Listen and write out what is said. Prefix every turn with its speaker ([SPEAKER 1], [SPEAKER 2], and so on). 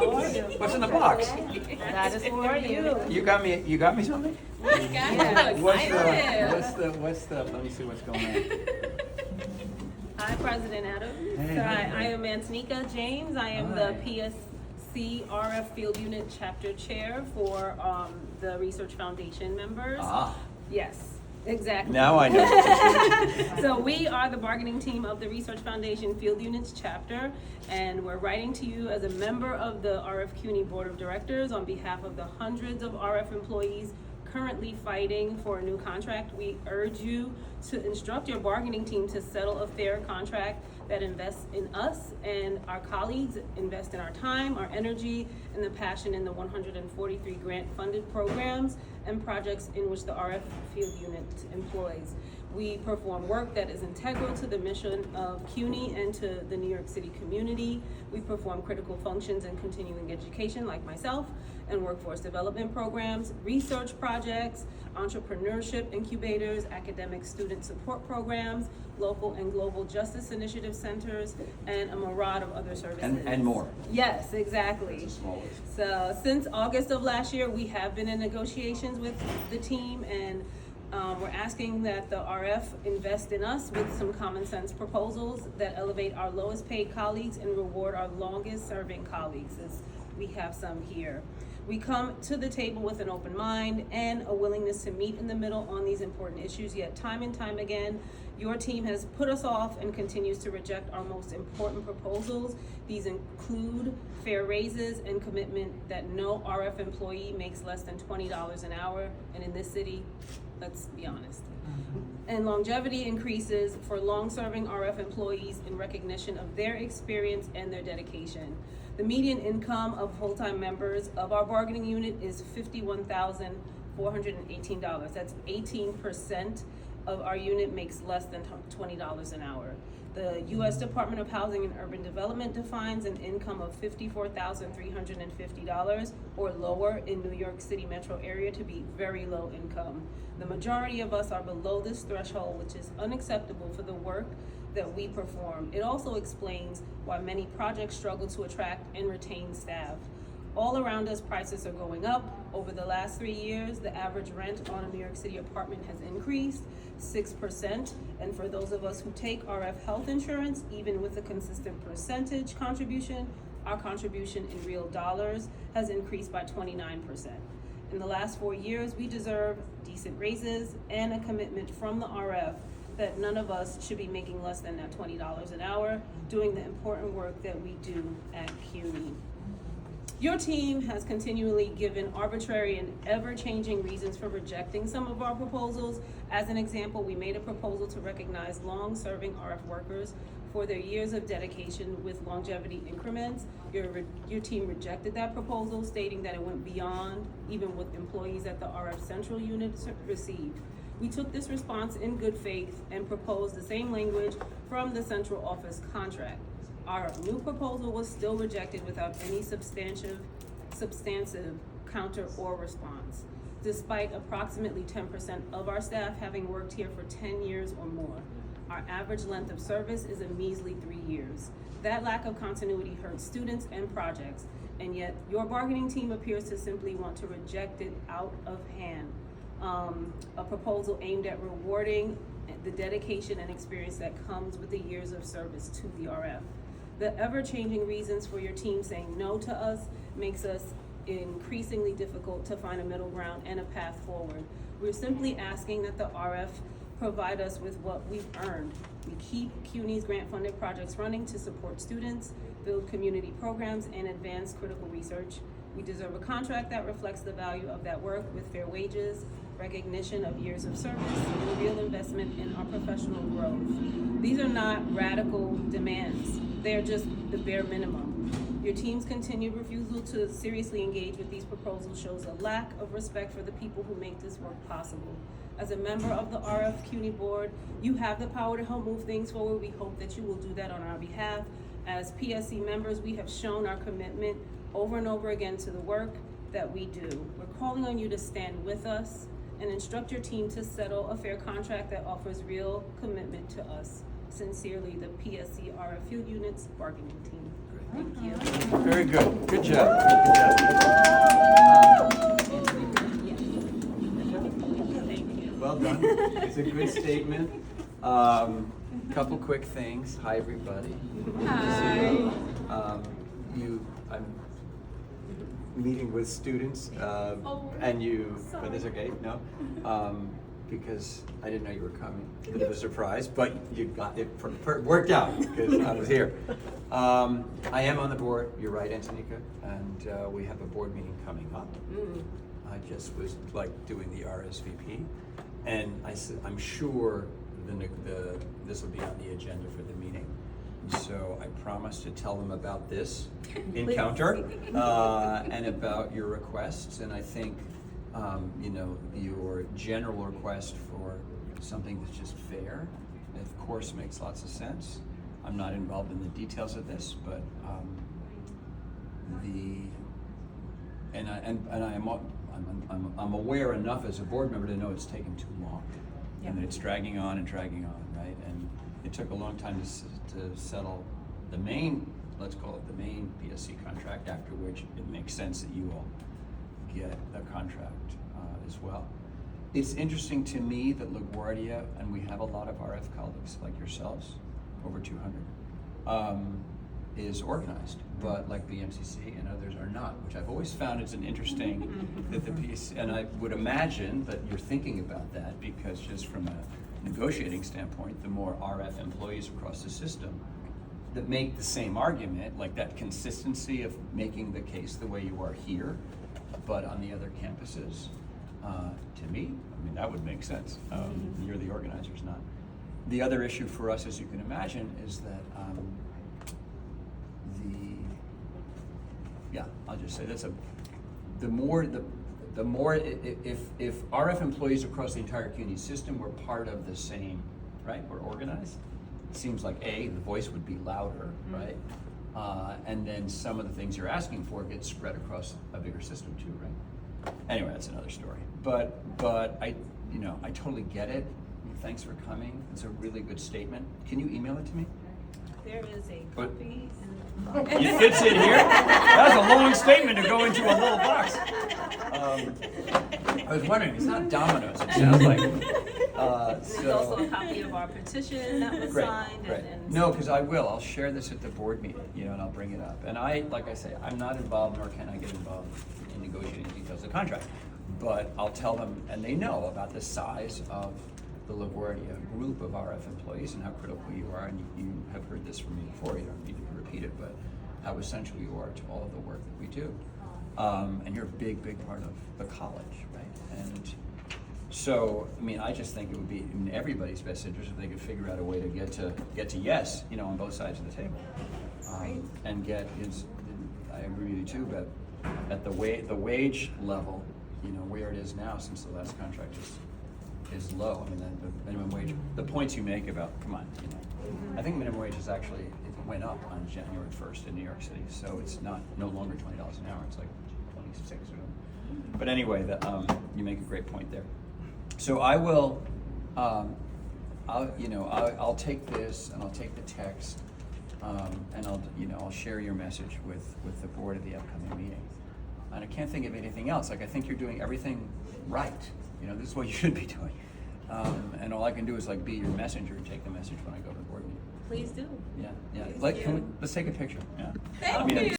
[SPEAKER 1] How are you?
[SPEAKER 2] What's in the box?
[SPEAKER 1] That is for you.
[SPEAKER 2] You got me something?
[SPEAKER 1] Yes.
[SPEAKER 2] What's the, let me see what's going on.
[SPEAKER 3] Hi, President Adams.
[SPEAKER 2] Hey.
[SPEAKER 3] I am Antonika James. I am the PSC RF Field Unit Chapter Chair for the Research Foundation members.
[SPEAKER 2] Ah.
[SPEAKER 3] Yes, exactly.
[SPEAKER 2] Now I know.
[SPEAKER 3] So we are the bargaining team of the Research Foundation Field Units Chapter, and we're writing to you as a member of the RF CUNY Board of Directors on behalf of the hundreds of RF employees currently fighting for a new contract. We urge you to instruct your bargaining team to settle a fair contract that invests in us and our colleagues, invest in our time, our energy, and the passion in the 143 grant-funded programs and projects in which the RF Field Unit employs. We perform work that is integral to the mission of CUNY and to the New York City community. We perform critical functions in continuing education, like myself, and workforce development programs, research projects, entrepreneurship incubators, academic student support programs, local and global justice initiative centers, and a myriad of other services.
[SPEAKER 2] And more.
[SPEAKER 3] Yes, exactly.
[SPEAKER 2] It's a small list.
[SPEAKER 3] So since August of last year, we have been in negotiations with the team, and we're asking that the RF invest in us with some common sense proposals that elevate our lowest paid colleagues and reward our longest serving colleagues, as we have some here. We come to the table with an open mind and a willingness to meet in the middle on these important issues, yet time and time again, your team has put us off and continues to reject our most important proposals. These include fair raises and commitment that no RF employee makes less than $20 an hour, and in this city, let's be honest. And longevity increases for long-serving RF employees in recognition of their experience and their dedication. The median income of full-time members of our bargaining unit is $51,418. That's 18% of our unit makes less than $20 an hour. The U.S. Department of Housing and Urban Development defines an income of $54,350 or lower in New York City metro area to be very low income. The majority of us are below this threshold, which is unacceptable for the work that we perform. It also explains why many projects struggle to attract and retain staff. All around us, prices are going up. Over the last 3 years, the average rent on a New York City apartment has increased 6%. And for those of us who take RF health insurance, even with a consistent percentage contribution, our contribution in real dollars has increased by 29%. In the last 4 years, we deserve decent raises and a commitment from the RF that none of us should be making less than that $20 an hour doing the important work that we do at CUNY. Your team has continually given arbitrary and ever-changing reasons for rejecting some of our proposals. As an example, we made a proposal to recognize long-serving RF workers for their years of dedication with longevity increments. Your team rejected that proposal, stating that it went beyond even what employees at the RF Central unit received. We took this response in good faith and proposed the same language from the central office contract. Our new proposal was still rejected without any substantive counter or response, despite approximately 10% of our staff having worked here for 10 years or more. Our average length of service is a measly 3 years. That lack of continuity hurts students and projects, and yet your bargaining team appears to simply want to reject it out of hand. A proposal aimed at rewarding the dedication and experience that comes with the years of service to the RF. The ever-changing reasons for your team saying no to us makes us increasingly difficult to find a middle ground and a path forward. We're simply asking that the RF provide us with what we've earned. We keep CUNY's grant-funded projects running to support students, build community programs, and advance critical research. We deserve a contract that reflects the value of that work with fair wages, recognition of years of service, and real investment in our professional growth. These are not radical demands. They're just the bare minimum. Your team's continued refusal to seriously engage with these proposals shows a lack of respect for the people who make this work possible. As a member of the RF CUNY board, you have the power to help move things forward. We hope that you will do that on our behalf. As PSC members, we have shown our commitment over and over again to the work that we do. We're calling on you to stand with us and instruct your team to settle a fair contract that offers real commitment to us. Sincerely, the PSC RF Field Unit's bargaining team.
[SPEAKER 2] Great.
[SPEAKER 3] Thank you.
[SPEAKER 2] Very good. Good job. Good job. Well done. It's a good statement. Couple quick things. Hi, everybody.
[SPEAKER 1] Hi.
[SPEAKER 2] I'm meeting with students, and you.
[SPEAKER 1] Sorry.
[SPEAKER 2] But that's okay. No. Because I didn't know you were coming. A bit of a surprise, but you got it worked out because I was here. I am on the board. You're right, Antonika, and we have a board meeting coming up. I just was like doing the RSVP, and I'm sure this will be on the agenda for the meeting. So I promised to tell them about this encounter and about your requests, and I think. Your general request for something that's just fair, of course, makes lots of sense. I'm not involved in the details of this, but I'm aware enough as a board member to know it's taken too long, and that it's dragging on, right? And it took a long time to settle the main, let's call it the main PSC contract, after which it makes sense that you all get a contract as well. It's interesting to me that LaGuardia, and we have a lot of RF colleagues like yourselves, over 200, is organized, but like the MCC and others are not, which I've always found it's an interesting that the PSC, and I would imagine that you're thinking about that because just from a negotiating standpoint, the more RF employees across the system that make the same argument, like that consistency of making the case the way you are here, but on the other campuses, to me, I mean, that would make sense. You're the organizers, not. The other issue for us, as you can imagine, is that I'll just say that's the more if RF employees across the entire CUNY system were part of the same, right, were organized, it seems like the voice would be louder, right? And then some of the things you're asking for get spread across a bigger system too, right? Anyway, that's another story. But I totally get it. Thanks for coming. It's a really good statement. Can you email it to me?
[SPEAKER 1] There is a
[SPEAKER 2] But-
[SPEAKER 1] copy.
[SPEAKER 2] It fits in here. That's a long statement to go into a little box. I was wondering, it's not dominoes. It sounds like.
[SPEAKER 1] There's also a copy of our petition that was signed.
[SPEAKER 2] Great.
[SPEAKER 1] And
[SPEAKER 2] No, because I'll share this at the board meeting, and I'll bring it up. And like I say, I'm not involved, nor can I get involved in negotiating details of the contract. But I'll tell them, and they know about the size of the LaGuardia group of RF employees and how critical you are. And you have heard this from me before. You don't need to repeat it, but how essential you are to all of the work that we do. And you're a big, big part of the college, right? And so, I mean, I just think it would be in everybody's best interest if they could figure out a way to get to yes, on both sides of the table, and I agree with you too, but at the wage level, where it is now, since the last contract is low. I mean, the minimum wage. The points you make about, come on, I think minimum wage is actually it went up on January 1st in New York City, so it's no longer $20 an hour. It's like 26 or something. But anyway, you make a great point there. So I will, I'll take this and I'll take the text, and I'll share your message with the board at the upcoming meeting. And I can't think of anything else. Like, I think you're doing everything right. This is what you should be doing. And all I can do is be your messenger and take the message when I go to the board meeting.
[SPEAKER 1] please do.
[SPEAKER 2] Yeah.
[SPEAKER 1] Please
[SPEAKER 2] Let's
[SPEAKER 1] do.
[SPEAKER 2] take a picture. Yeah.
[SPEAKER 1] Thank you.